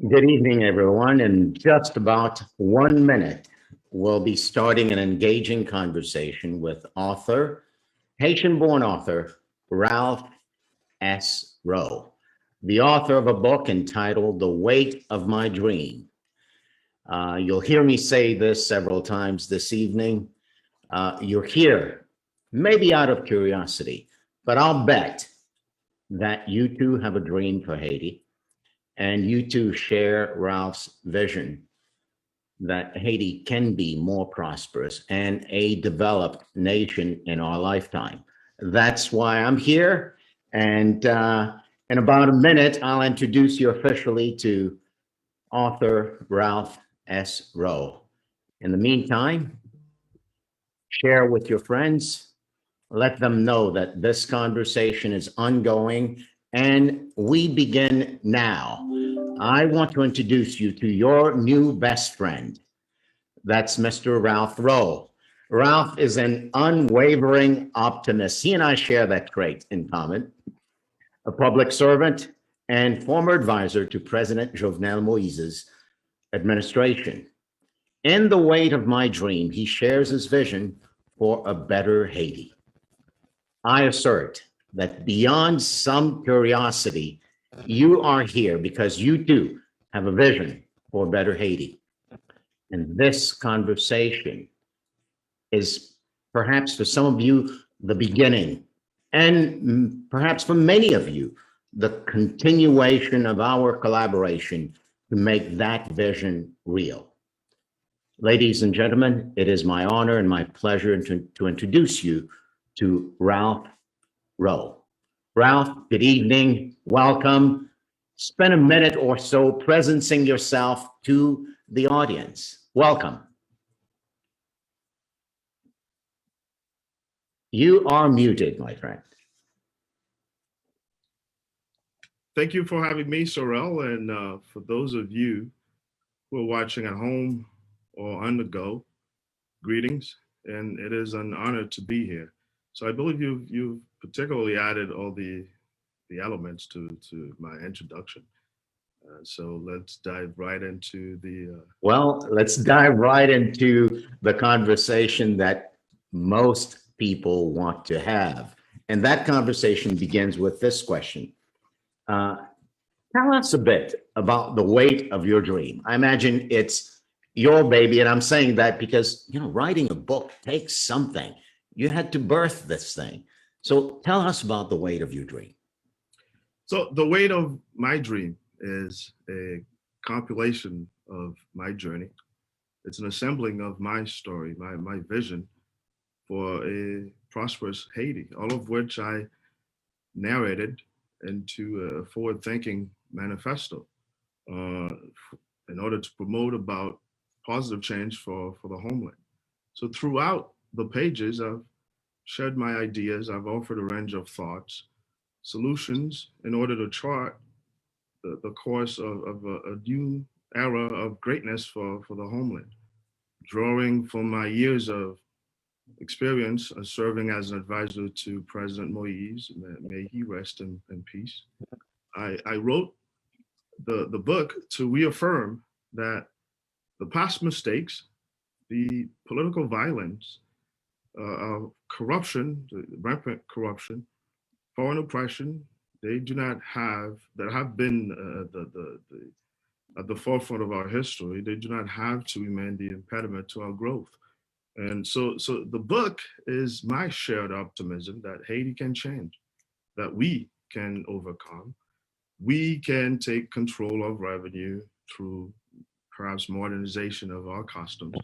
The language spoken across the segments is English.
Good evening, everyone. In just about 1 minute, we'll be starting an engaging conversation with Haitian-born author, Ralph S. Rowe, the author of a book entitled The Weight of My Dream. You'll hear me say this several times this evening. You're here, maybe out of curiosity, but I'll bet that you too have a dream for Haiti. And you too share Ralph's vision that Haiti can be more prosperous and a developed nation in our lifetime. That's why I'm here. And in about a minute, I'll introduce you officially to author Ralph S. Rowe. In the meantime, share with your friends, let them know that this conversation is ongoing and we begin now. I want to introduce you to your new best friend. That's Mr. Ralph Rowe. Ralph is an unwavering optimist. He and I share that trait in common. A public servant and former advisor to President Jovenel Moise's administration. In The Weight of My Dream, he shares his vision for a better Haiti. I assert that beyond some curiosity, you are here because you too have a vision for a better Haiti. And this conversation is perhaps for some of you the beginning, and perhaps for many of you, the continuation of our collaboration to make that vision real. Ladies and gentlemen, it is my honor and my pleasure to introduce you to Ralph Rowe. Ralph, good evening. Welcome. Spend a minute or so presencing yourself to the audience. Welcome. You are muted, my friend. Thank you for having me, Saurel. And for those of you who are watching at home or on the go, greetings. And it is an honor to be here. So I believe you've particularly added all the elements to my introduction. So let's dive right into the. Well, let's dive right into the conversation that most people want to have. And that conversation begins with this question. Tell us a bit about the weight of your dream. I imagine it's your baby, and I'm saying that because, writing a book takes something. You had to birth this thing. So tell us about the weight of your dream. So the weight of my dream is a compilation of my journey. It's an assembling of my story, my vision for a prosperous Haiti, all of which I narrated into a forward-thinking manifesto in order to promote about positive change for the homeland. So throughout the pages, I've shared my ideas. I've offered a range of thoughts, solutions in order to chart the course of a new era of greatness for the homeland, drawing from my years of experience serving as an advisor to President Moise, may he rest in peace. I wrote the book to reaffirm that the past mistakes, the political violence, corruption, the rampant corruption, foreign oppression, they do not have, that have been at the forefront of our history, they do not have to remain the impediment to our growth. And so the book is my shared optimism that Haiti can change, that we can overcome. We can take control of revenue through perhaps modernization of our customs,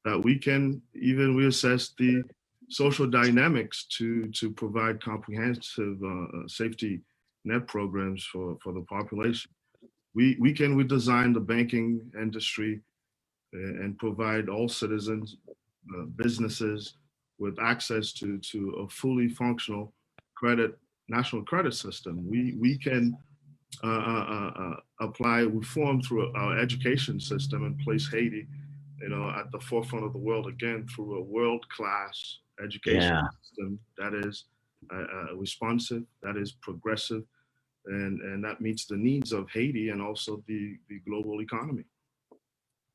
that we can even reassess the social dynamics to provide comprehensive safety net programs for the population. We can redesign the banking industry and provide all citizens, businesses with access to a fully functional national credit system. We can apply reform through our education system and place Haiti, at the forefront of the world again through a world-class education system that is responsive, that is progressive, and that meets the needs of Haiti and also the global economy.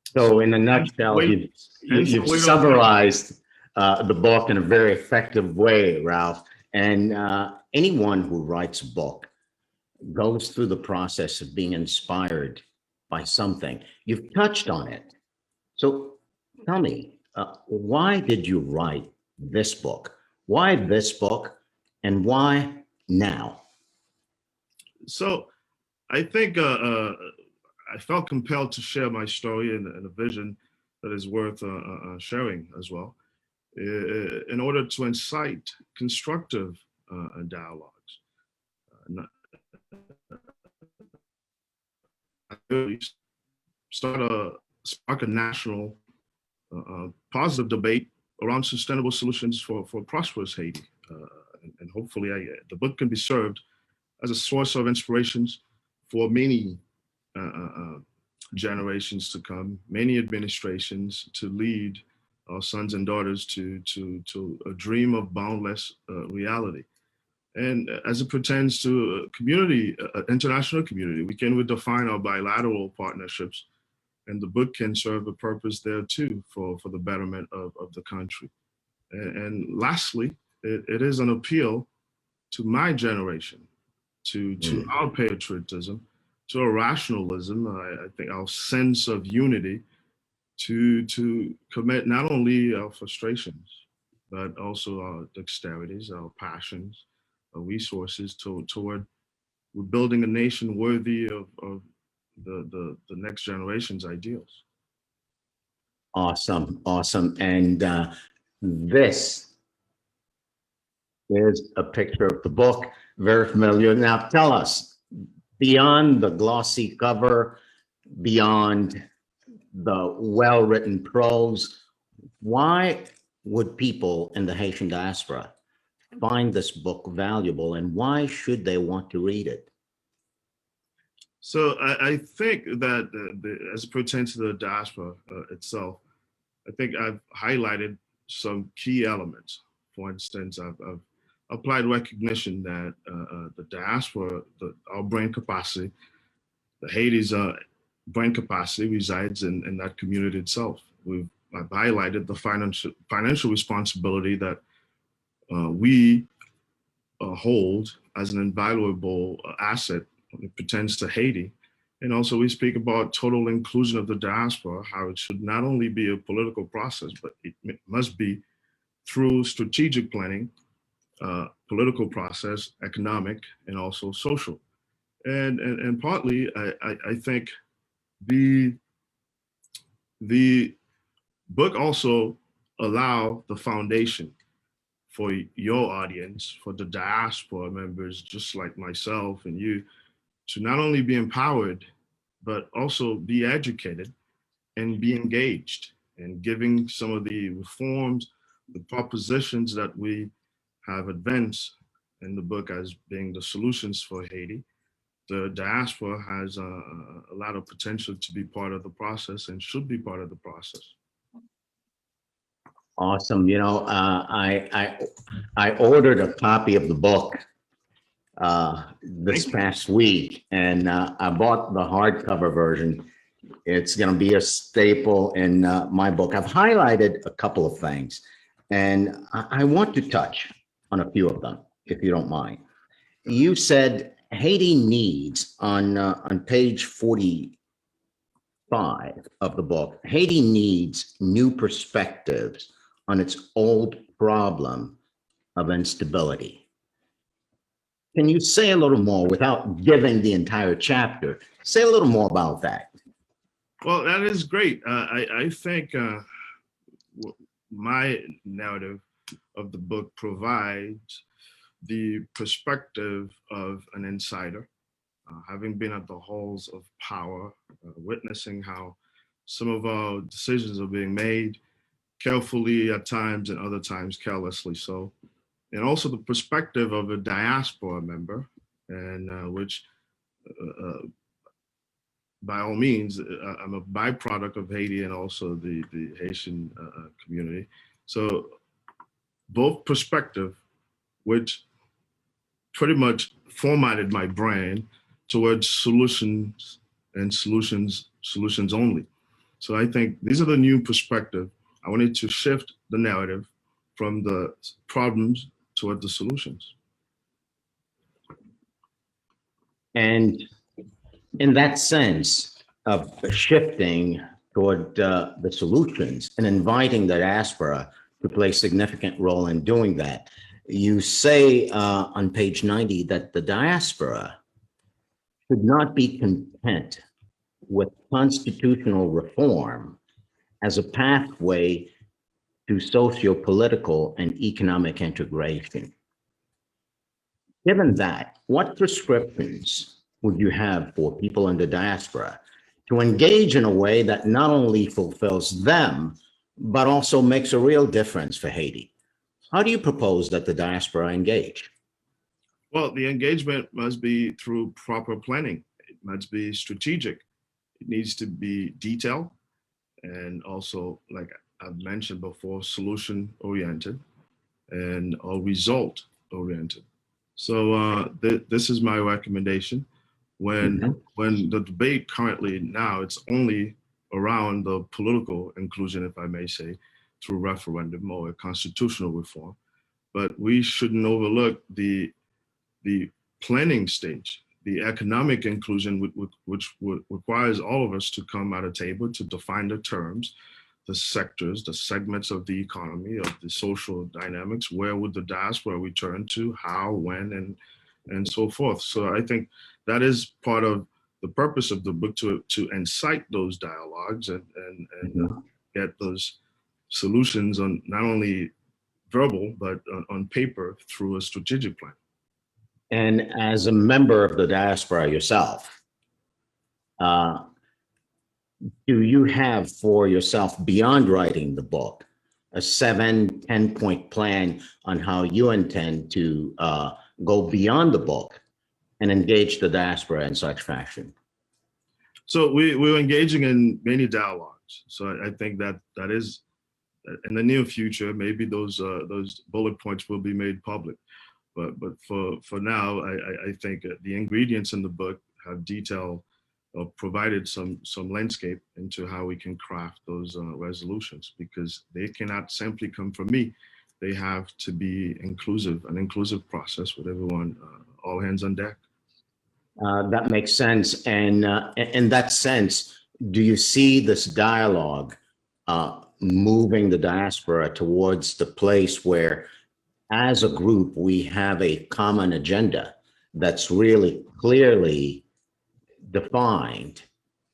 So in a Hence the nutshell, weight- hence the you've weight of summarized the book in a very effective way, Ralph. And anyone who writes a book goes through the process of being inspired by something. You've touched on it. So tell me, why did you write this book? Why this book? And why now? So I think I felt compelled to share my story and a vision that is worth sharing as well, in order to incite constructive dialogues. Not really spark a national positive debate around sustainable solutions for prosperous Haiti. And hopefully the book can be served as a source of inspirations for many uh, uh, uh, generations to come, many administrations to lead our sons and daughters to a dream of boundless reality. And as it pertains to community, international community, we can redefine our bilateral partnerships, and the book can serve a purpose there too for the betterment of the country. And lastly, it is an appeal to my generation, to our patriotism, to our rationalism, I think our sense of unity, to commit not only our frustrations, but also our dexterities, our passions, our resources toward building a nation worthy of the next generation's ideals. Awesome, awesome. And this is a picture of the book, very familiar. Now, tell us, beyond the glossy cover, beyond the well-written prose, why would people in the Haitian diaspora find this book valuable, and why should they want to read it? So I think that as it pertains to the diaspora itself, I think I've highlighted some key elements. For instance, I've applied recognition that the diaspora, our brain capacity, the Haiti's brain capacity resides in that community itself. I've highlighted the financial responsibility that we hold as an invaluable asset when it pertains to Haiti. And also we speak about total inclusion of the diaspora, how it should not only be a political process, but it must be through strategic planning, political process, economic, and also social. And partly, I think the the book also allow the foundation for your audience, for the diaspora members, just like myself and you, to not only be empowered, but also be educated and be engaged, and giving some of the reforms, the propositions that we have advanced in the book as being the solutions for Haiti. The diaspora has a lot of potential to be part of the process and should be part of the process. Awesome. You know, I ordered a copy of the book this Thank you. past week, and I bought the hardcover version. It's going to be a staple in my book. I've highlighted a couple of things, and I want to touch on a few of them, if you don't mind. You said Haiti needs on page 45 of the book. Haiti needs new perspectives on its old problem of instability. Can you say a little more without giving the entire chapter? Say a little more about that. Well, that is great. I think my narrative of the book provides the perspective of an insider, having been at the halls of power, witnessing how some of our decisions are being made carefully at times and other times carelessly so. And also the perspective of a diaspora member, and which by all means, I'm a byproduct of Haiti and also the Haitian community. So both perspective, which pretty much formatted my brain towards solutions and solutions only. So I think these are the new perspective. I wanted to shift the narrative from the problems toward the solutions. And in that sense of shifting toward the solutions and inviting the diaspora to play a significant role in doing that, you say on page 90 that the diaspora should not be content with constitutional reform as a pathway to socio-political and economic integration. Given that, what prescriptions would you have for people in the diaspora to engage in a way that not only fulfills them, but also makes a real difference for Haiti? How do you propose that the diaspora engage? Well, the engagement must be through proper planning. It must be strategic. It needs to be detailed and also, like I've mentioned before, solution oriented and result oriented. So this is my recommendation. When the debate currently now, it's only around the political inclusion, if I may say, through referendum or a constitutional reform. But we shouldn't overlook the planning stage, the economic inclusion, which requires all of us to come at a table to define the terms, the sectors, the segments of the economy, of the social dynamics. Where would the diaspora return to, how, when, and so forth. So I think that is part of the purpose of the book, to incite those dialogues and get those solutions on not only verbal, but on paper through a strategic plan. And as a member of the diaspora yourself, uh, do you have for yourself, beyond writing the book, a 7-10 point plan on how you intend to go beyond the book and engage the diaspora in such fashion? So we're engaging in many dialogues. So I think that is in the near future, maybe those bullet points will be made public. But for now, I think the ingredients in the book have detailed or provided some landscape into how we can craft those resolutions, because they cannot simply come from me. They have to be inclusive, an inclusive process with everyone, all hands on deck. That makes sense. And in that sense, do you see this dialogue moving the diaspora towards the place where, as a group, we have a common agenda that's really clearly defined,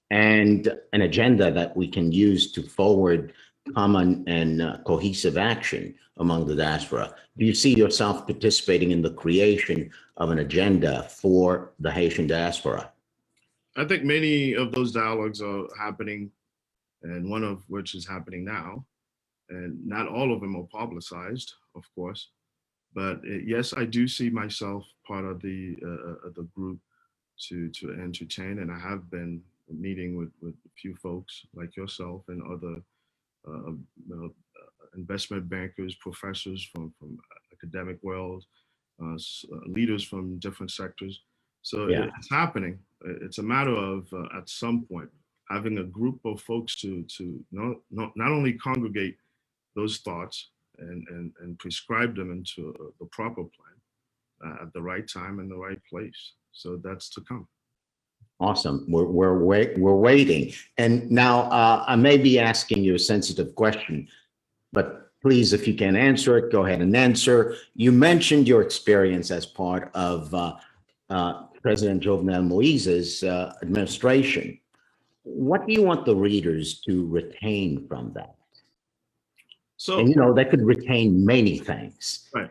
and an agenda that we can use to forward common and cohesive action among the diaspora? Do you see yourself participating in the creation of an agenda for the Haitian diaspora? I think many of those dialogues are happening, and one of which is happening now. And not all of them are publicized, of course. But yes, I do see myself part of the group to entertain, and I have been meeting with a few folks like yourself and other investment bankers, professors from academic world, leaders from different sectors. So Yeah. it's happening. It's a matter of at some point having a group of folks to not only congregate those thoughts and prescribe them into the proper plan at the right time and the right place. So that's to come. Awesome. We're waiting. And now I may be asking you a sensitive question, but please, if you can answer it, go ahead and answer. You mentioned your experience as part of President Jovenel Moise's administration. What do you want the readers to retain from that? So, and they could retain many things, right.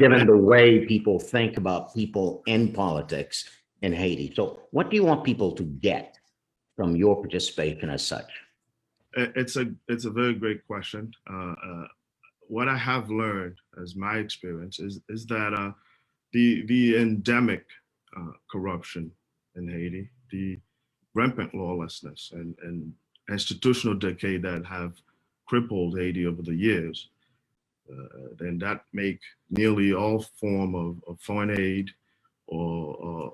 given the way people think about people in politics in Haiti. So what do you want people to get from your participation as such? It's a very great question. What I have learned as my experience is that the endemic corruption in Haiti, the rampant lawlessness and institutional decay that have crippled Haiti over the years, then that make nearly all form of foreign aid or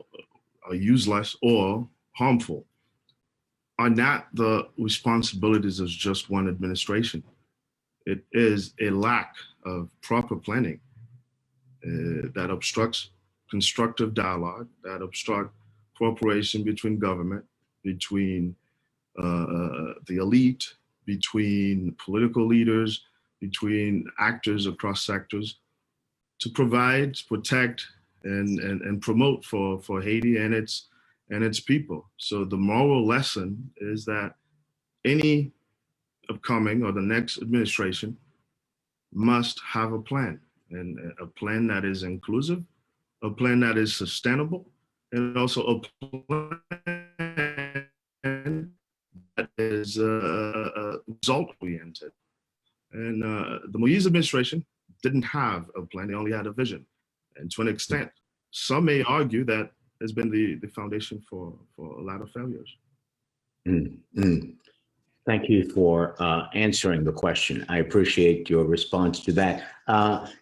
useless or harmful, are not the responsibilities of just one administration. It is a lack of proper planning that obstructs constructive dialogue, that obstruct cooperation between government, between the elite, between political leaders, between actors across sectors, to provide, protect, and promote for Haiti and its people. So the moral lesson is that any upcoming or the next administration must have a plan, and a plan that is inclusive, a plan that is sustainable, and also a plan that is result oriented. And the Moise administration didn't have a plan, they only had a vision. And to an extent, some may argue that has been the foundation for a lot of failures. Mm. Thank you for answering the question. I appreciate your response to that.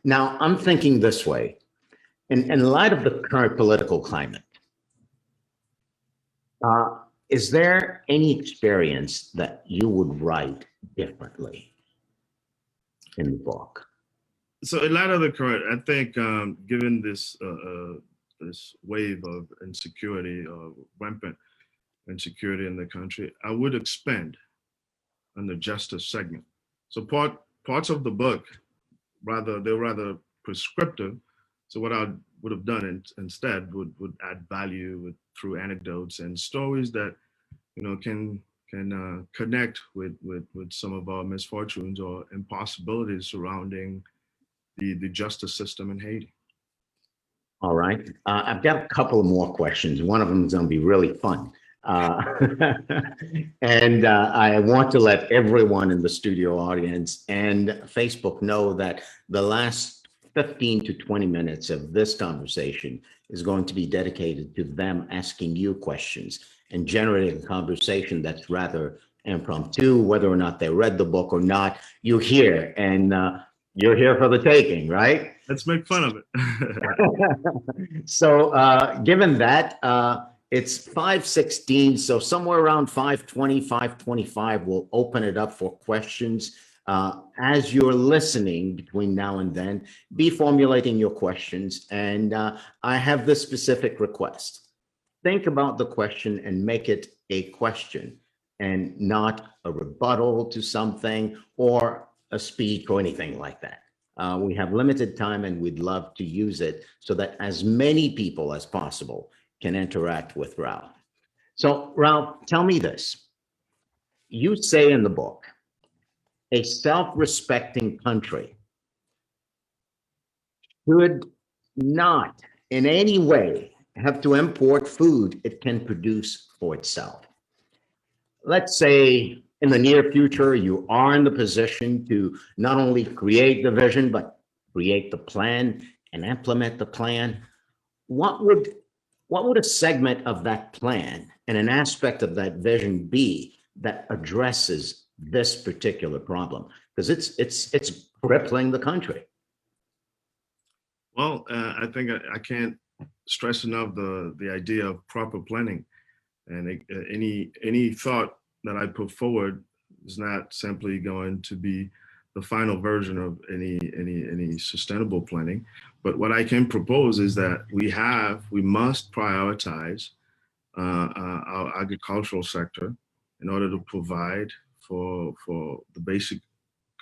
Now, I'm thinking this way. In light of the current political climate, is there any experience that you would write differently in the book? So in light of the current, I think given this this wave of insecurity, rampant insecurity in the country, I would expand on the justice segment. So parts of the book, they're rather prescriptive. So what I would have done instead would add value through anecdotes and stories that can connect with some of our misfortunes or impossibilities surrounding the justice system in Haiti. All right. I've got a couple of more questions. One of them is going to be really fun. And I want to let everyone in the studio audience and Facebook know that the last 15 to 20 minutes of this conversation is going to be dedicated to them asking you questions and generating a conversation that's rather impromptu, whether or not they read the book or not. You're here, and you're here for the taking, right? Let's make fun of it. So given that, it's 5:16, so somewhere around 5:20, 5:25, we'll open it up for questions. As you're listening between now and then, be formulating your questions. And I have this specific request. Think about the question and make it a question and not a rebuttal to something or a speech or anything like that. We have limited time and we'd love to use it so that as many people as possible can interact with Ralph. So Ralph, tell me this. You say in the book, a self-respecting country should not in any way have to import food it can produce for itself. Let's say in the near future, you are in the position to not only create the vision, but create the plan and implement the plan. What would a segment of that plan and an aspect of that vision be that addresses this particular problem? Because it's crippling the country. Well, I think I can't stress enough the idea of proper planning, and any thought that I put forward is not simply going to be the final version of any sustainable planning. But what I can propose is that we must prioritize our agricultural sector in order to provide for the basic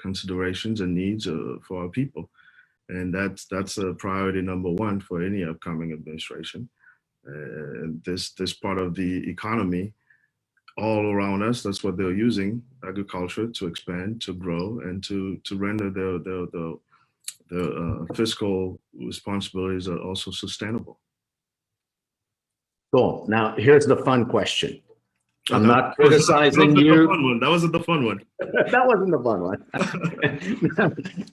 considerations and needs for our people. And that's a priority number one for any upcoming administration. This part of the economy all around us, that's what they're using agriculture to expand, to grow, and to render the fiscal responsibilities are also sustainable. Cool. Now, here's the fun question. I'm not criticizing you. That wasn't the fun one. That wasn't the fun one.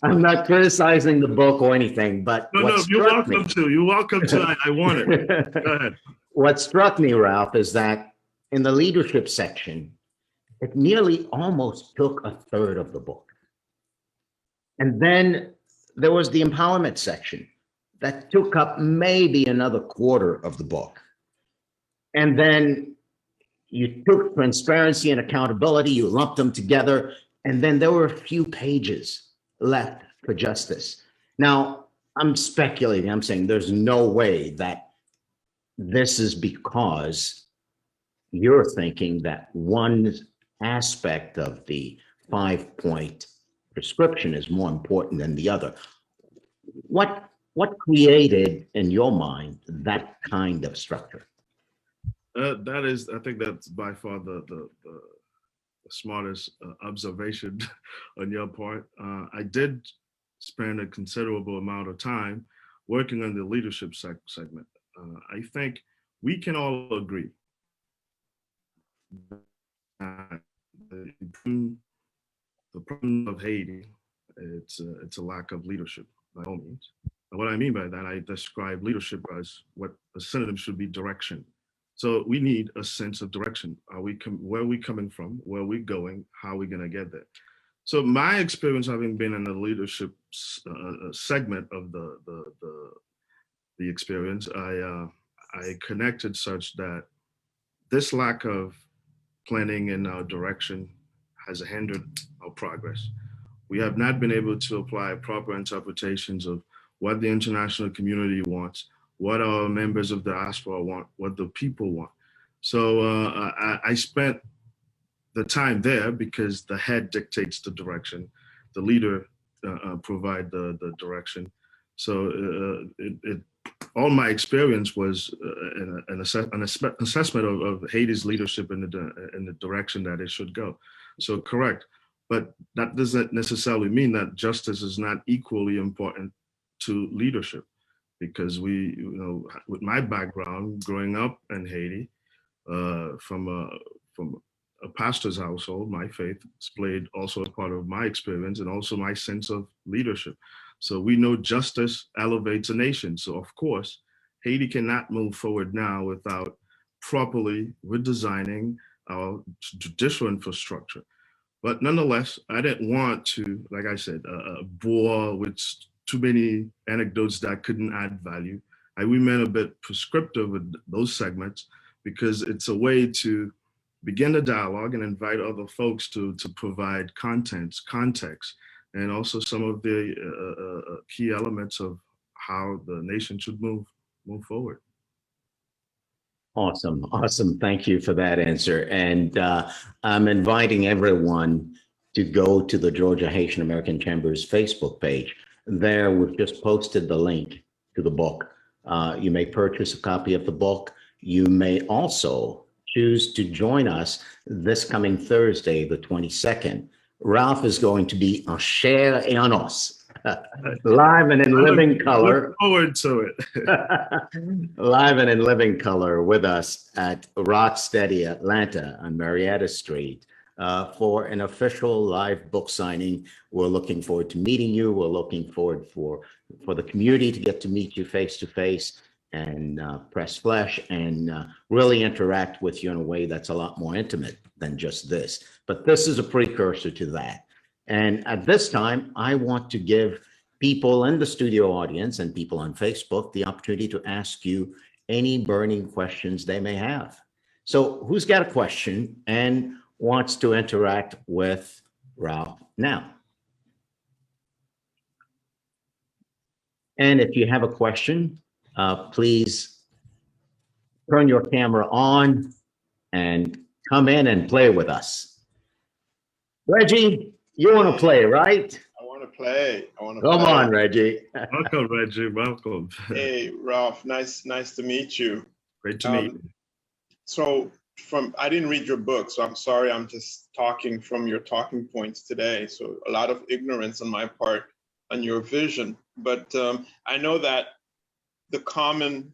I'm not criticizing the book or anything, but no, you're welcome to. You're welcome to. I want it. Go ahead. What struck me, Ralph, is that in the leadership section, it nearly almost took a third of the book. And then there was the empowerment section that took up maybe another quarter of the book. And then you took transparency and accountability, you lumped them together, and then there were a few pages left for justice. Now, I'm speculating, I'm saying there's no way that this is because you're thinking that one aspect of the 5-point prescription is more important than the other. What created in your mind that kind of structure? That is, I think that's by far the smartest observation on your part. I did spend a considerable amount of time working on the leadership segment. I think we can all agree that the problem of Haiti, it's a lack of leadership by all means. And what I mean by that, I describe leadership as what a synonym should be direction. So we need a sense of direction. Where are we coming from? Where are we going? How are we going to get there? So my experience, having been in the leadership segment of the experience, I connected such that this lack of planning and direction has hindered our progress. We have not been able to apply proper interpretations of what the international community wants, what our members of the diaspora want, what the people want. So I spent the time there because the head dictates the direction, the leader provide the direction. So all my experience was an assessment of Haiti's leadership in the direction that it should go. So correct, but that doesn't necessarily mean that justice is not equally important to leadership, because with my background growing up in Haiti, from a pastor's household, my faith played also a part of my experience and also my sense of leadership. So we know justice elevates a nation. So of course, Haiti cannot move forward now without properly redesigning our judicial infrastructure. But nonetheless, I didn't want to, like I said, bore with too many anecdotes that couldn't add value. I remain a bit prescriptive with those segments because it's a way to begin a dialogue and invite other folks to provide context, and also some of the key elements of how the nation should move forward. Awesome. Thank you for that answer. And I'm inviting everyone to go to the Georgia Haitian-American Chamber's Facebook page. There, we've just posted the link to the book. You may purchase a copy of the book. You may also choose to join us this coming Thursday, the 22nd. Ralph is going to be en chair et en os, live and in living color. Look forward to it. Live and in living color with us at Rocksteady Atlanta on Marietta Street for an official live book signing. We're looking forward to meeting you. We're looking forward for the community to get to meet you face to face and press flesh and really interact with you in a way that's a lot more intimate than just this. But this is a precursor to that. And at this time, I want to give people in the studio audience and people on Facebook the opportunity to ask you any burning questions they may have. So who's got a question and wants to interact with Ralph now? And if you have a question, please turn your camera on and come in and play with us. Reggie, you want to play, right? I want to play. Come on, Reggie. Welcome, Reggie. Welcome. Hey, Ralph. Nice to meet you. Great to meet you. So I didn't read your book, so I'm sorry. I'm just talking from your talking points today. So a lot of ignorance on my part on your vision. But I know that the common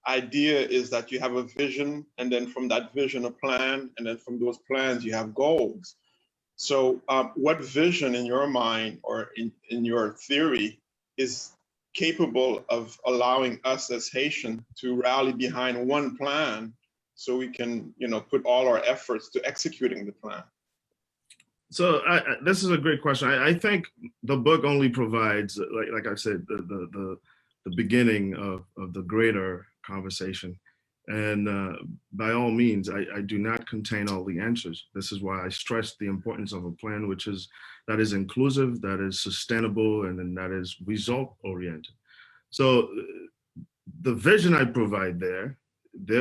idea is that you have a vision, and then from that vision, a plan, and then from those plans, you have goals. So what vision in your mind or in your theory is capable of allowing us as Haitian to rally behind one plan so we can, put all our efforts to executing the plan? So this is a great question. I think the book only provides, like I said, the beginning of the greater conversation. And by all means, I do not contain all the answers. This is why I stress the importance of a plan, which is that is inclusive, that is sustainable, and then that is result oriented. So the vision I provide there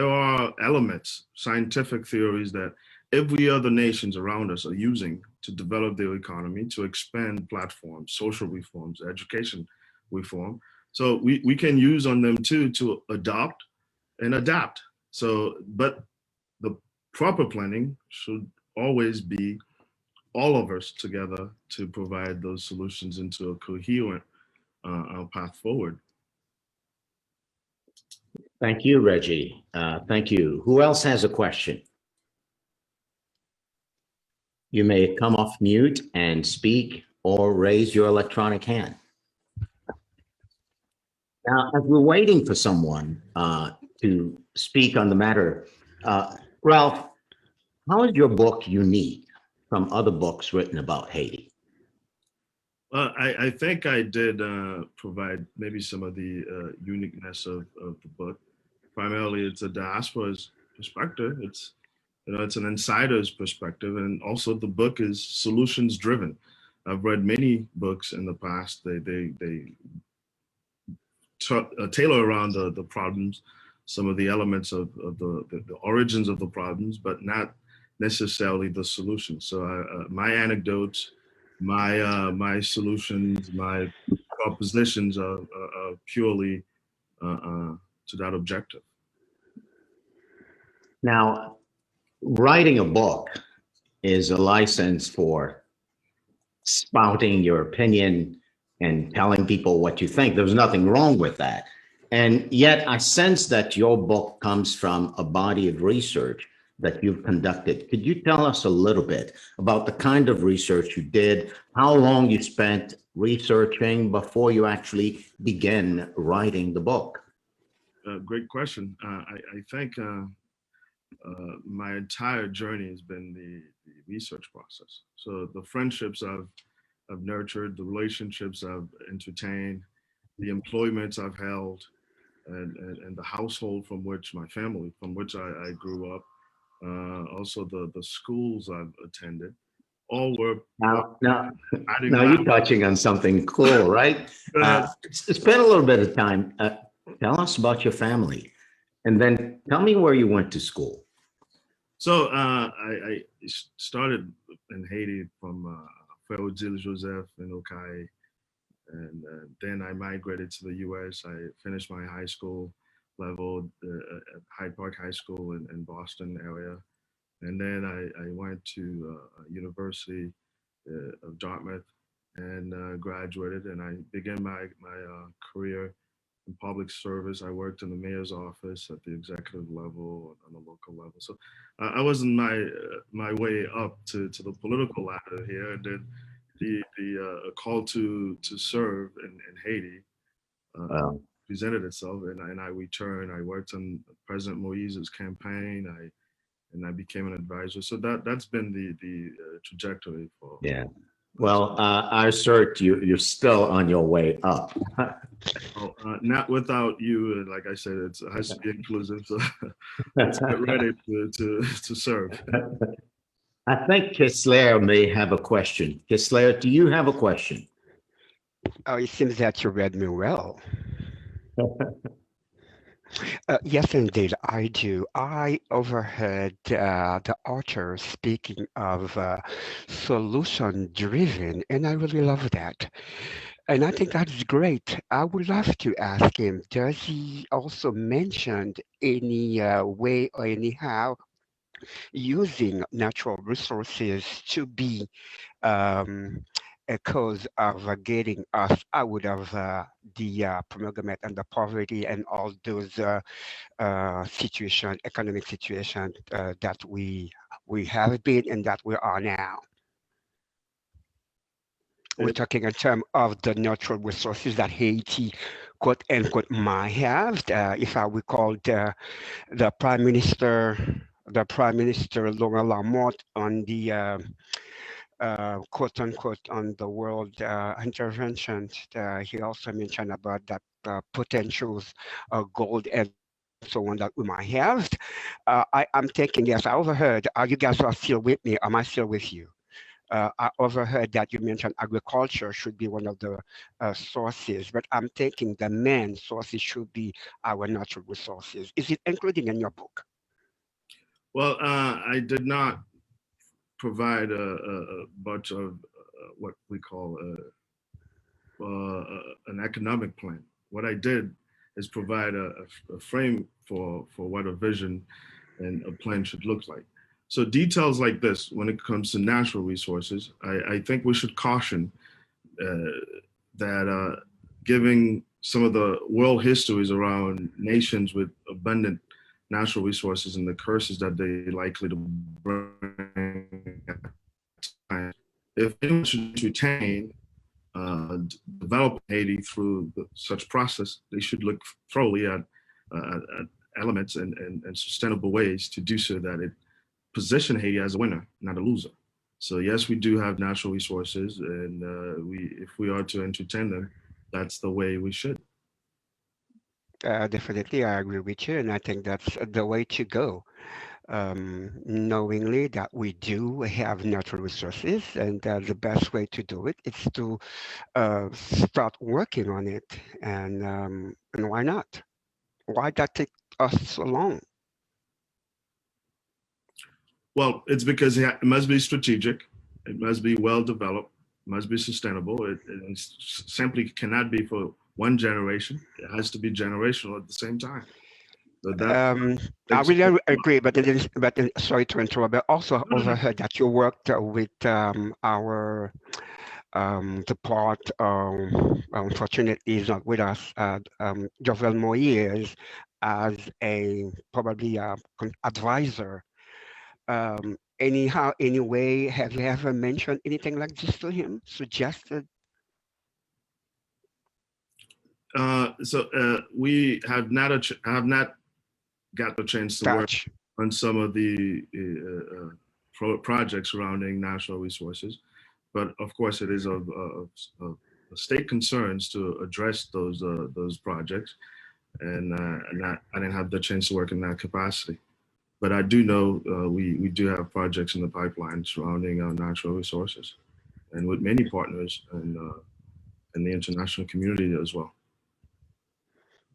are elements, scientific theories that every other nations around us are using to develop their economy, to expand platforms, social reforms, education reform. So we can use on them too to adopt and adapt. So, but the proper planning should always be all of us together to provide those solutions into a coherent path forward. Thank you, Reggie. Thank you. Who else has a question? You may come off mute and speak or raise your electronic hand. Now, as we're waiting for someone to speak on the matter, Ralph, how is your book unique from other books written about Haiti? I think I did provide maybe some of the uniqueness of the book. Primarily, it's a diaspora's perspective. It's it's an insider's perspective, and also the book is solutions driven. I've read many books in the past. They tailor around the problems, some of the elements of the origins of the problems, but not necessarily the solution. So my anecdotes, my solutions, my propositions are purely to that objective. Now, writing a book is a license for spouting your opinion and telling people what you think. There's nothing wrong with that. And yet I sense that your book comes from a body of research that you've conducted. Could you tell us a little bit about the kind of research you did, how long you spent researching before you actually began writing the book? Great question. I think my entire journey has been the research process. So the friendships I've nurtured, the relationships I've entertained, the employments I've held, and the household from which my family, from which I grew up, also the schools I've attended, all were. Now you're touching on something cool, right? Spend a little bit of time. Tell us about your family, and then tell me where you went to school. So I started in Haiti from Frère Odile Joseph in Okai, and then I migrated to the U.S. I finished my high school level at Hyde Park High School in Boston area, and then I went to University of Dartmouth and graduated, and I began my career in public service. I worked in the mayor's office at the executive level, on the local level. So I was in my way up to the political ladder here, and then the call to serve in Haiti presented itself, and I returned. I worked on President Moise's campaign. I became an advisor. So that's been the trajectory for. Yeah. Well, I assert you're still on your way up. Not without you. Like I said, it has to be inclusive. So let's get ready to serve. I think Kessler may have a question. Kessler, do you have a question? Oh, it seems that you read me well. Yes, indeed, I do. I overheard the author speaking of solution-driven, and I really love that. And I think that's great. I would love to ask him, does he also mention any way or anyhow using natural resources to be a cause of getting us out of the predicament and the poverty and all those economic situation that we have been and that we are now. We're talking in terms of the natural resources that Haiti, quote unquote, might have. If I recall, the Prime Minister Laurent Lamont on the quote unquote, on the world interventions. He also mentioned about that potentials gold and so on that we might have. I'm thinking, yes, I overheard, you guys are still with me? Am I still with you? I overheard that you mentioned agriculture should be one of the sources, but I'm thinking the main sources should be our natural resources. Is it included in your book? Well, I did not provide a bunch of what we call an economic plan. What I did is provide a frame for what a vision and a plan should look like. So details like this, when it comes to natural resources, I think we should caution that giving some of the world histories around nations with abundant natural resources and the curses that they likely to bring at times. If anyone should retain develop Haiti through such process, they should look thoroughly at elements and sustainable ways to do so that it position Haiti as a winner, not a loser. So yes, we do have natural resources, and if we are to entertain them, that's the way we should. Definitely, I agree with you, and I think that's the way to go. Knowingly that we do have natural resources, and the best way to do it is to start working on it. And why not? Why that take us so long? Well, it's because it must be strategic, it must be well developed, must be sustainable. It simply cannot be for one generation. It has to be generational at the same time. So that I really agree, but sorry to interrupt, but also overheard that you worked with our the part, unfortunately, is not with us, Jovel Moyes, as a probably advisor. Anyhow, anyway, have you ever mentioned anything like this to him? Suggested? We have not got the chance to work Touch. on some of the projects surrounding natural resources, but of course it is of state concerns to address those projects, and I didn't have the chance to work in that capacity. But I do know we do have projects in the pipeline surrounding our natural resources, and with many partners in the international community as well.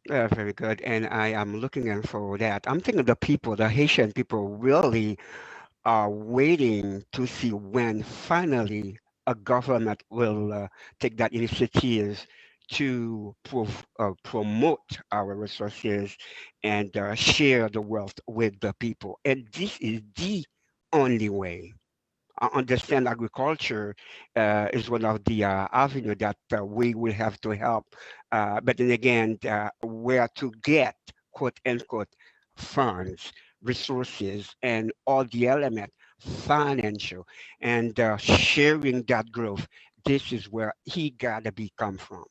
Very good. And I am looking in for that. I'm thinking the people, the Haitian people, really are waiting to see when finally a government will take that initiative to promote our resources and share the wealth with the people. And this is the only way. I understand agriculture is one of the avenue that we will have to help. But then again, where to get quote unquote funds, resources, and all the element financial and sharing that growth. This is where he gotta be come from.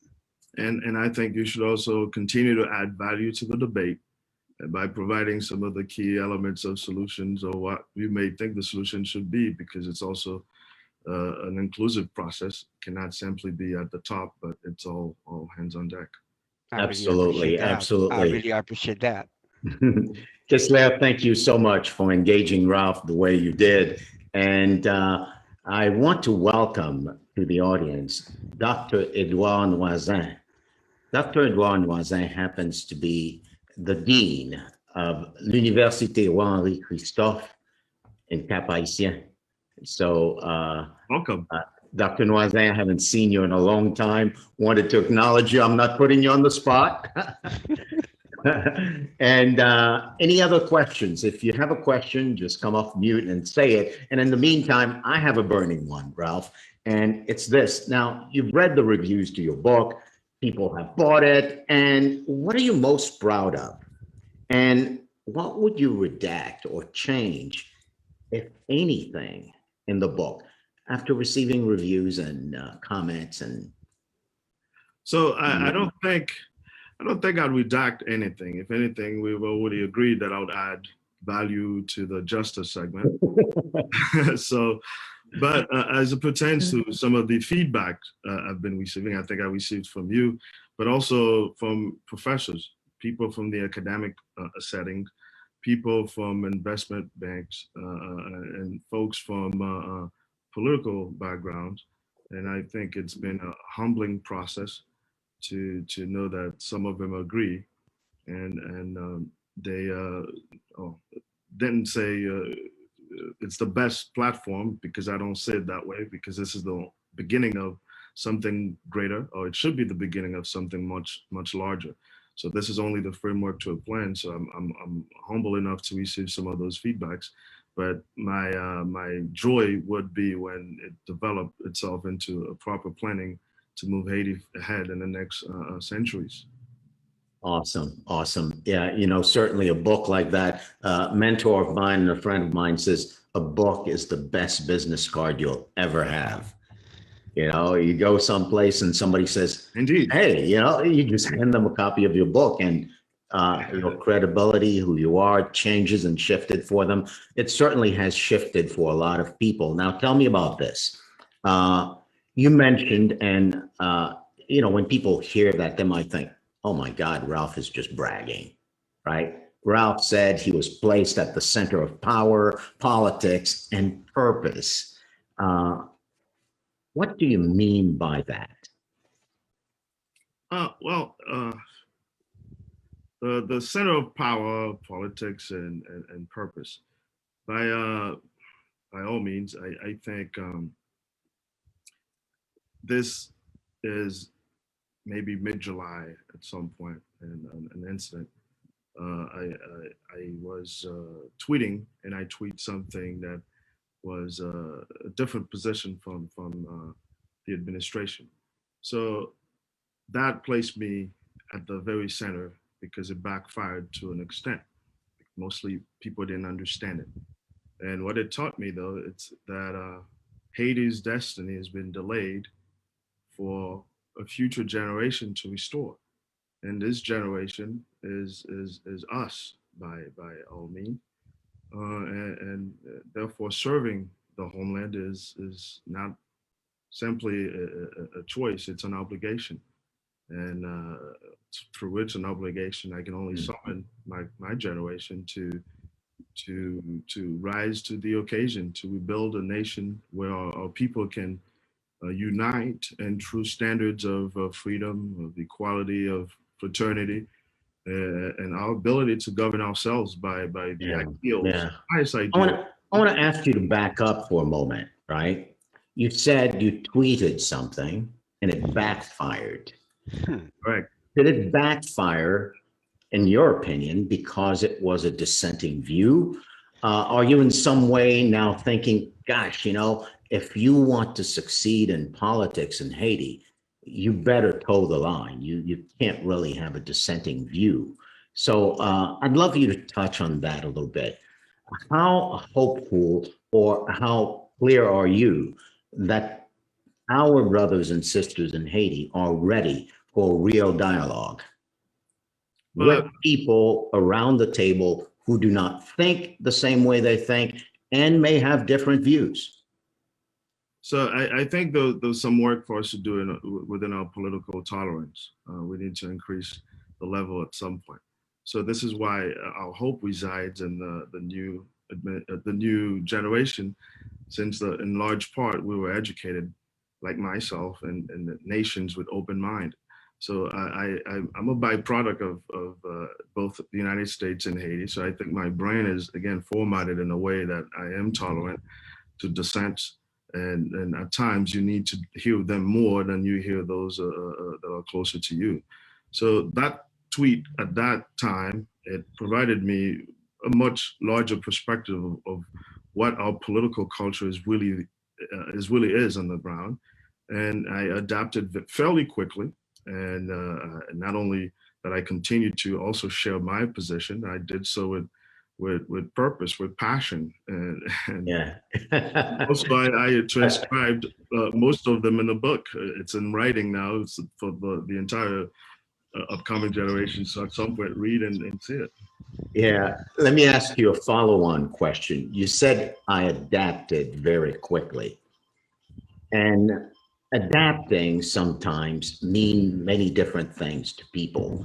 And I think you should also continue to add value to the debate by providing some of the key elements of solutions or what you may think the solution should be, because it's also an inclusive process. It cannot simply be at the top, but it's all hands on deck. I really Absolutely, appreciate that. I absolutely. really appreciate that. Kislev, thank you so much for engaging Ralph the way you did. And I want to welcome to the audience Dr. Edouard Noisin. Dr. Edouard Noisin happens to be the Dean of l'Université Henri Christophe in Cap-Haïtien. So, Welcome. Dr. Noisin, I haven't seen you in a long time. Wanted to acknowledge you. I'm not putting you on the spot. And any other questions? If you have a question, just come off mute and say it. And in the meantime, I have a burning one, Ralph, and it's this. Now, you've read the reviews to your book. People have bought it. And what are you most proud of? And what would you redact or change, if anything, in the book after receiving reviews and comments? And so I don't think I'd redact anything. If anything, we've already agreed that I would add value to the justice segment. So But as it pertains to some of the feedback I've been receiving, I think I received from you, but also from professors, people from the academic setting, people from investment banks, and folks from political backgrounds. And I think it's been a humbling process to know that some of them agree, and they didn't say it's the best platform, because I don't say it that way, because this is the beginning of something greater, or it should be the beginning of something much larger. So this is only the framework to a plan. So I'm humble enough to receive some of those feedbacks, but my joy would be when it developed itself into a proper planning to move Haiti ahead in the next centuries. Awesome. Awesome. Yeah. Certainly a book like that, mentor of mine and a friend of mine says a book is the best business card you'll ever have. You go someplace and somebody says, Indeed. hey, you just hand them a copy of your book, and your credibility, who you are, changes and shifted for them. It certainly has shifted for a lot of people. Now, tell me about this. You mentioned, and when people hear that, they might think, oh my God, Ralph is just bragging, right? Ralph said he was placed at the center of power, politics, and purpose. What do you mean by that? Well, the center of power, politics, and purpose. By all means, I think this is maybe mid-July at some point, and an incident. I was tweeting, and I tweet something that was a different position from the administration. So that placed me at the very center, because it backfired to an extent. Mostly people didn't understand it. And what it taught me, though, it's that Haiti's destiny has been delayed for a future generation to restore. And this generation is us, by all means. And therefore serving the homeland is not simply a choice, it's an obligation. And through which an obligation, I can only summon my generation to rise to the occasion, to rebuild a nation where our people can unite in true standards of freedom, of equality, of fraternity, and our ability to govern ourselves by the ideals, highest ideal. I want to ask you to back up for a moment, right? You said you tweeted something and it backfired. Correct. Did it backfire, in your opinion, because it was a dissenting view? Are you in some way now thinking, gosh, if you want to succeed in politics in Haiti, you better toe the line. You can't really have a dissenting view. So I'd love you to touch on that a little bit. How hopeful or how clear are you that our brothers and sisters in Haiti are ready for real dialogue with people around the table who do not think the same way they think and may have different views? So I think there's some work for us to do within our political tolerance. We need to increase the level at some point. So this is why our hope resides in the new generation, since in large part we were educated, like myself, and the nations with open mind. So I'm a byproduct of both the United States and Haiti. So I think my brain is, again, formatted in a way that I am tolerant to dissent. And at times you need to hear them more than you hear those that are closer to you. So that tweet at that time, it provided me a much larger perspective of what our political culture is really is on the ground. And I adapted fairly quickly. And not only that, I continued to also share my position. I did so with purpose, with passion, and yeah. also I transcribed most of them in the book. It's in writing now. It's for the entire upcoming generation. So at some point, read and see it. Yeah. Let me ask you a follow-on question. You said I adapted very quickly. And adapting sometimes mean many different things to people.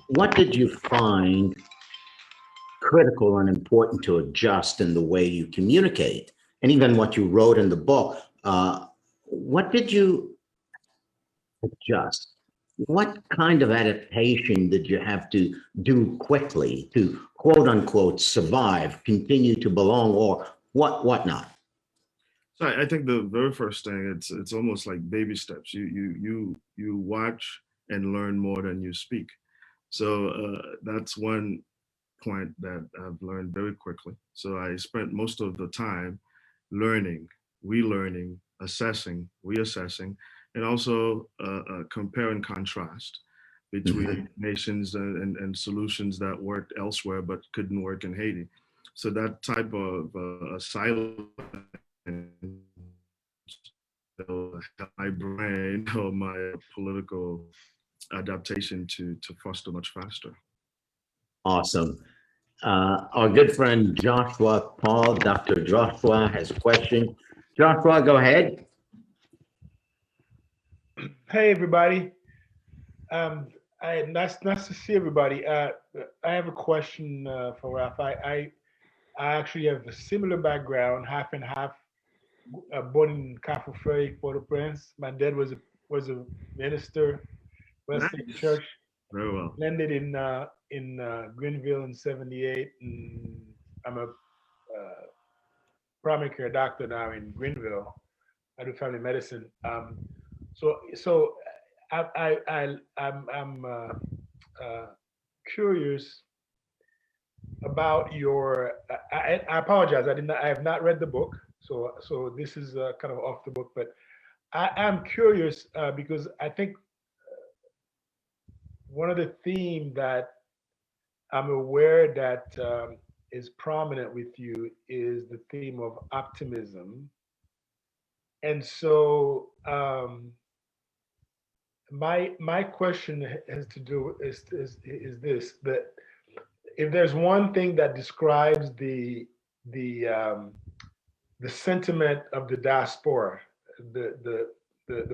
What did you find critical and important to adjust in the way you communicate? And even what you wrote in the book, what did you adjust? What kind of adaptation did you have to do quickly to quote unquote survive, continue to belong, or whatnot? So I think the very first thing, it's almost like baby steps. You watch and learn more than you speak. So that's one point that I've learned very quickly. So I spent most of the time learning, relearning, assessing, reassessing, and also compare and contrast between nations and solutions that worked elsewhere but couldn't work in Haiti. So that type of silence my brain or my political adaptation to foster much faster. Awesome. Our good friend Joshua Paul, Dr. Joshua has a question. Joshua, go ahead. Hey everybody. Nice to see everybody. I have a question for Ralph. I actually have a similar background, half and half. Born in Cafe, Port-au-Prince. My dad was a minister, Westlake Nice. Church. Very well. Landed in Greenville in '78, and I'm a primary care doctor now in Greenville. I do family medicine. So I'm curious about your. I apologize. I have not read the book, so this is kind of off the book. But I am curious because I think one of the themes that I'm aware that is prominent with you is the theme of optimism. And so my question has to do is this, that if there's one thing that describes the sentiment of the diaspora, the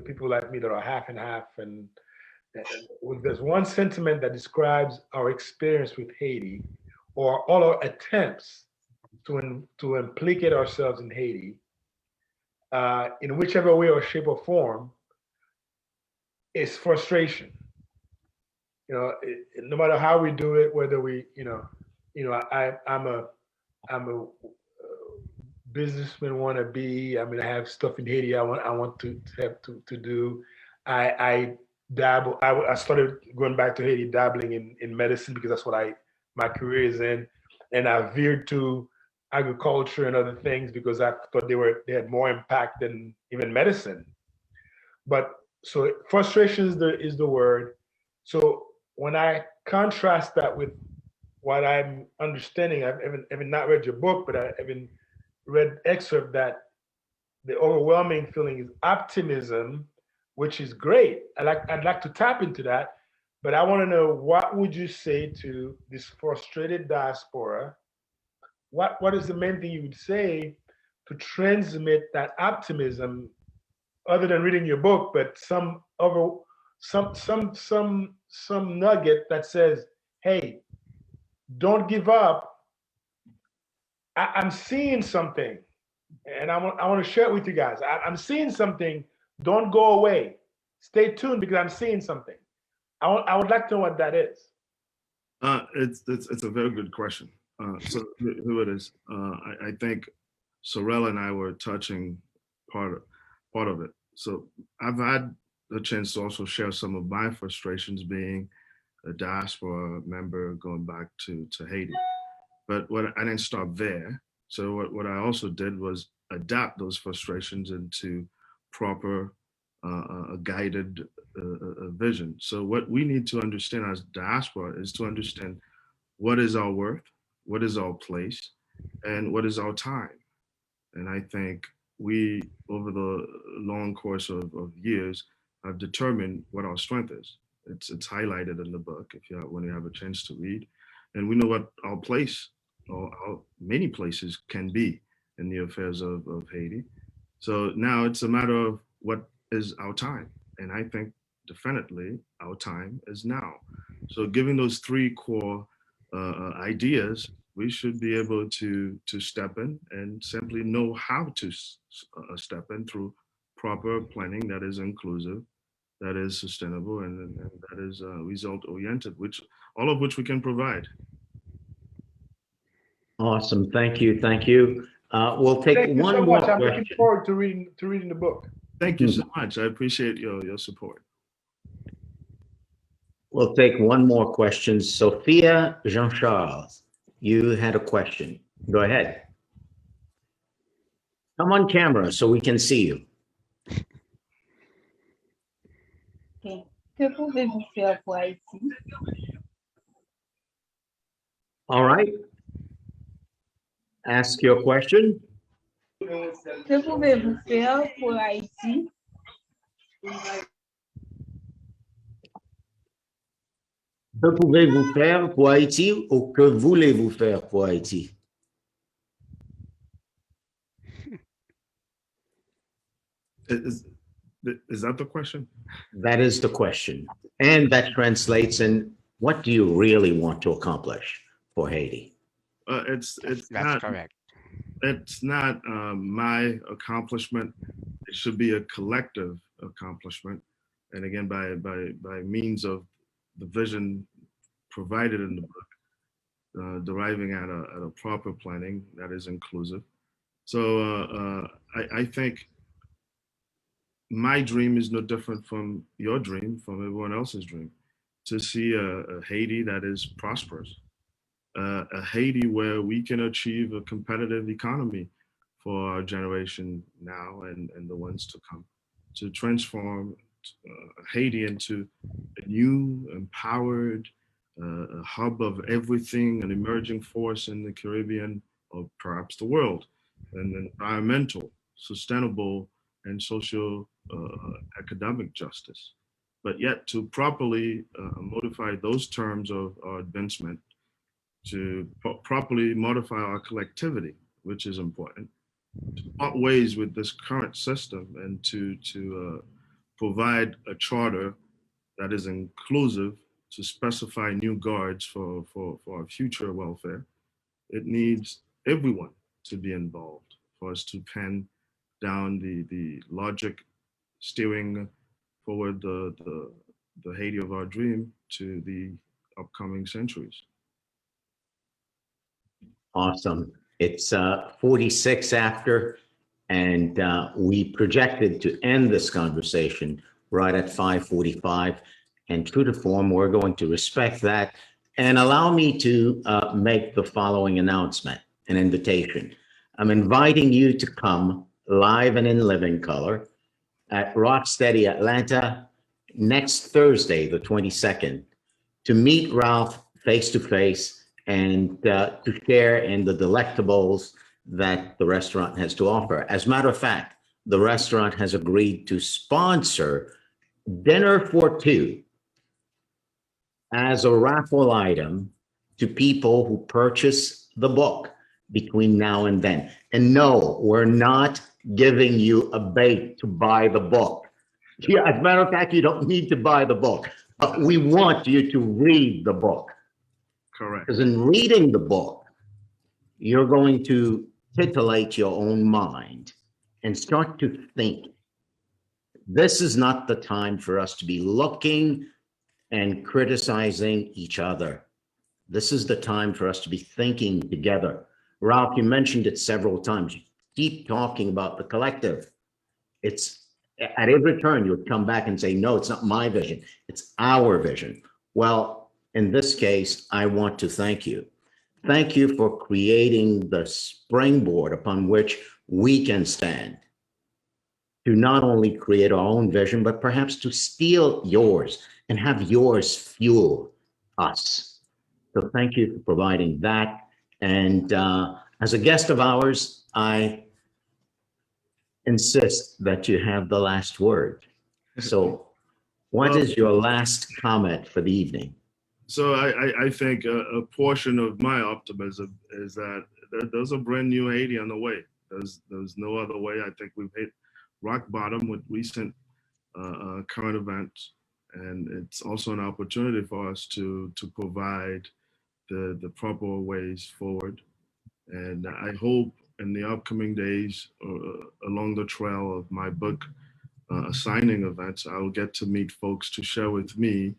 people like me that are half and half, and if there's one sentiment that describes our experience with Haiti, or all our attempts to implicate ourselves in Haiti, in whichever way or shape or form, is frustration. No matter how we do it, whether we, I'm a businessman wannabe. I mean, I have stuff in Haiti I want to have to do. I dabble. I started going back to Haiti, dabbling in medicine because that's what my career is in, and I veered to agriculture and other things because I thought they had more impact than even medicine. But so frustration is the word. So when I contrast that with what I'm understanding, I haven't not read your book, but I haven't read excerpt that the overwhelming feeling is optimism, which is great. I'd like to tap into that, but I want to know, what would you say to this frustrated diaspora? What is the main thing you would say to transmit that optimism, other than reading your book, but some other some nugget that says, hey, don't give up. I'm seeing something, and I want to share it with you guys. I'm seeing something. Don't go away. Stay tuned because I'm seeing something. I would like to know what that is. It's a very good question. So here it is. I think Saurel and I were touching part of it. So I've had the chance to also share some of my frustrations being a diaspora member going back to Haiti. But I didn't stop there. So what I also did was adapt those frustrations into proper guided vision. So what we need to understand as diaspora is to understand what is our worth, what is our place, and what is our time. And I think we, over the long course of years, have determined what our strength is. It's highlighted in the book when you have a chance to read, and we know what our place or our many places can be in the affairs of Haiti. So now it's a matter of what is our time. And I think definitely our time is now. So given those three core ideas, we should be able to step in and simply know how to step in through proper planning that is inclusive, that is sustainable, and that is result oriented, which all of which we can provide. Awesome. Thank you. Thank you. We'll take Thank you one so more much. I'm question. looking forward to reading the book. Thank you so much. I appreciate your support. We'll take one more question. Sophia Jean-Charles, you had a question. Go ahead. Come on camera so we can see you. Ok. Que pouvez-vous faire pour Haïti? All right. Ask your question. Que pouvez-vous faire pour Haïti? Que pouvez-vous faire pour Haïti ou que voulez-vous faire pour Haïti? Is that the question? That is the question. And that translates in what do you really want to accomplish for Haiti? It's That's not correct. it's not my accomplishment. It should be a collective accomplishment, and again by means of the vision provided in the book, deriving at a proper planning that is inclusive. So I think my dream is no different from your dream, from everyone else's dream, to see a Haiti that is prosperous, a Haiti where we can achieve a competitive economy for our generation now and the ones to come, to transform Haiti into a new, empowered, a hub of everything, an emerging force in the Caribbean or perhaps the world, an environmental, sustainable, and social academic justice. But yet to properly modify those terms of our advancement, to properly modify our collectivity, which is important, to part ways with this current system and to provide a charter that is inclusive, to specify new guards for our future welfare. It needs everyone to be involved for us to pen down the logic steering forward the Haiti of our dream to the upcoming centuries. Awesome. It's 46 after, and we projected to end this conversation right at 5:45. And true to form, we're going to respect that. And allow me to make the following announcement, an invitation. I'm inviting you to come live and in living color at Rocksteady Atlanta next Thursday, the 22nd, to meet Ralph face to face and to share in the delectables that the restaurant has to offer. As a matter of fact, the restaurant has agreed to sponsor dinner for two as a raffle item to people who purchase the book between now and then. And no, we're not giving you a bait to buy the book. Yeah, as a matter of fact, you don't need to buy the book, but we want you to read the book. Correct. Because in reading the book, you're going to titillate your own mind and start to think. This is not the time for us to be looking and criticizing each other. This is the time for us to be thinking together. Ralph, you mentioned it several times. You keep talking about the collective. It's at every turn, you'll come back and say, no, it's not my vision. It's our vision. Well, in this case, I want to thank you. Thank you for creating the springboard upon which we can stand to not only create our own vision, but perhaps to steal yours and have yours fuel us. So thank you for providing that. And as a guest of ours, I insist that you have the last word. So what is your last comment for the evening? So I think a portion of my optimism is that there's a brand new Haiti on the way There's no other way. I think we've hit rock bottom with recent current events, and it's also an opportunity for us to provide the proper ways forward. And I hope in the upcoming days, along the trail of my book signing events, I'll get to meet folks to share with me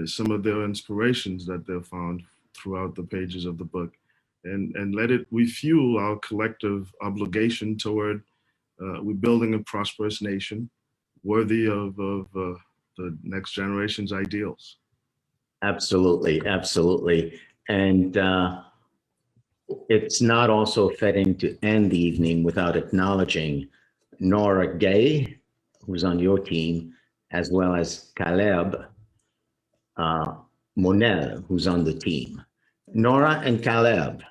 some of their inspirations that they've found throughout the pages of the book, and let it refuel our collective obligation toward we're building a prosperous nation worthy of the next generation's ideals. Absolutely, absolutely. And it's not also fitting to end the evening without acknowledging Nora Gay, who's on your team, as well as Caleb Monel, who's on the team. Nora and Caleb,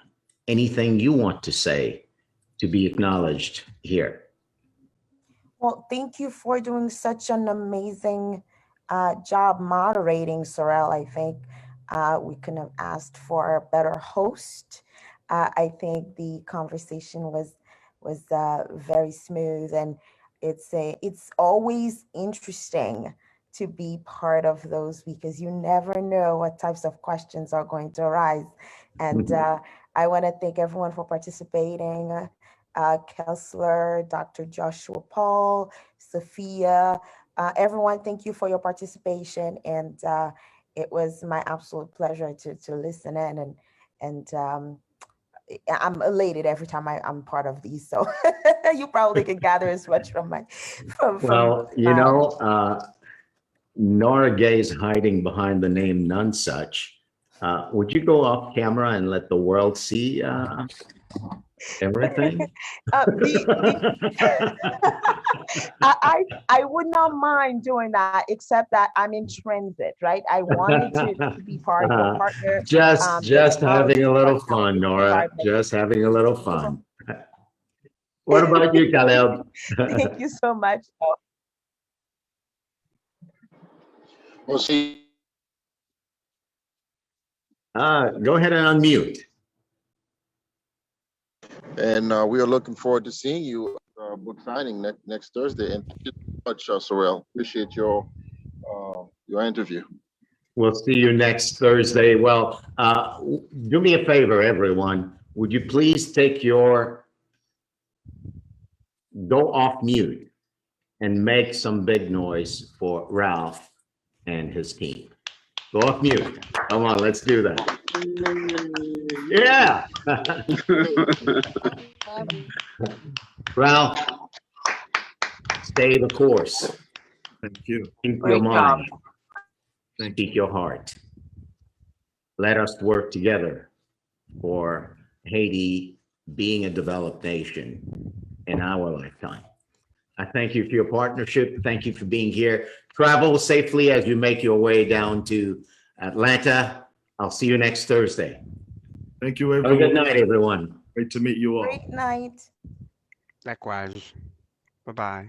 anything you want to say to be acknowledged here? Well, thank you for doing such an amazing job moderating, Saurel. I think we couldn't have asked for a better host. I think the conversation was very smooth, and it's always interesting to be part of those, because you never know what types of questions are going to arise. And I want to thank everyone for participating. Kessler, Dr. Joshua Paul, Sophia, everyone, thank you for your participation. And it was my absolute pleasure to listen in, and I'm elated every time I'm part of these. So you probably can gather as much from my, Well, you know, Nora Gay is hiding behind the name None Such. Would you go off camera and let the world see everything? I would not mind doing that, except that I'm in transit, right? I wanted to be part of your partner. Just having a little fun, Nora. Just having a little fun. What about you, Caleb? Thank you so much. We'll see. Go ahead and unmute. And we are looking forward to seeing you book signing next Thursday. And thank you so much, Saurel. Appreciate your interview. We'll see you next Thursday. Well, do me a favor, everyone. Would you please go off mute and make some big noise for Ralph and his team. Go off mute. Come on, let's do that. Yeah. Ralph, stay the course. Thank you. Keep your mind. Speak your heart. Let us work together for Haiti being a developed nation in our lifetime. I thank you for your partnership. Thank you for being here. Travel safely as you make your way down to Atlanta. I'll see you next Thursday. Thank you, Have a everyone. good night, everyone. Great to meet you all. Great night. Likewise. Bye-bye.